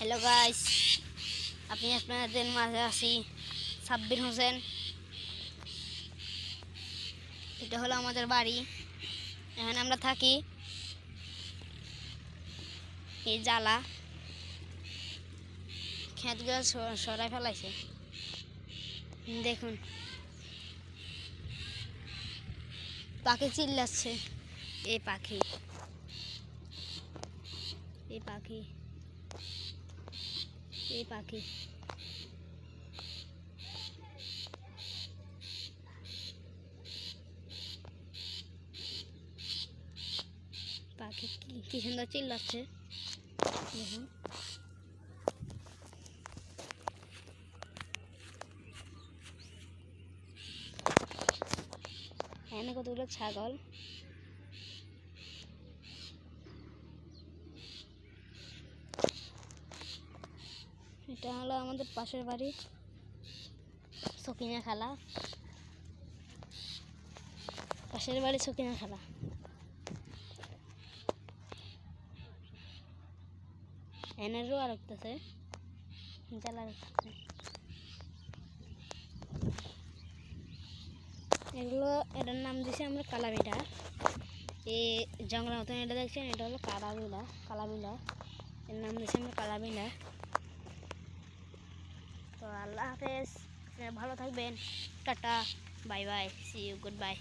Hello guys, আমি আপনাদের মাঝে আছি সাব্বির হোসেন। এটা হলো আমাদের বাড়ি, এখানে আমরা থাকি। এই জ্বালা ক্ষেতগুলো সরাই ফেলাইছে, দেখুন পাখি চিল্লাচ্ছে। এই পাখি এই পাখি এই পাখি পাখি কি সুন্দর চিল্লাচ্ছে, দেখুন। এখানে কতগুলো ছাগল। এটা হলো আমাদের পাশের বাড়ি সকিনা খালা, পাশের বাড়ি সকিনা খালা। এনে রোয়া রাখতেছে, জ্বালা রাখতেছে। এটার নাম দিয়েছি আমরা কালাবিলা। এই জঙ্গলের মতন এটা দেখছেন, এটা হলো কালাবিলা। এর নাম দিয়েছি আমরা কালাবিলা। তো আল্লাহ হাফেজ, আপনারা ভালো থাকবেন। Tata, bye bye, see you, good bye.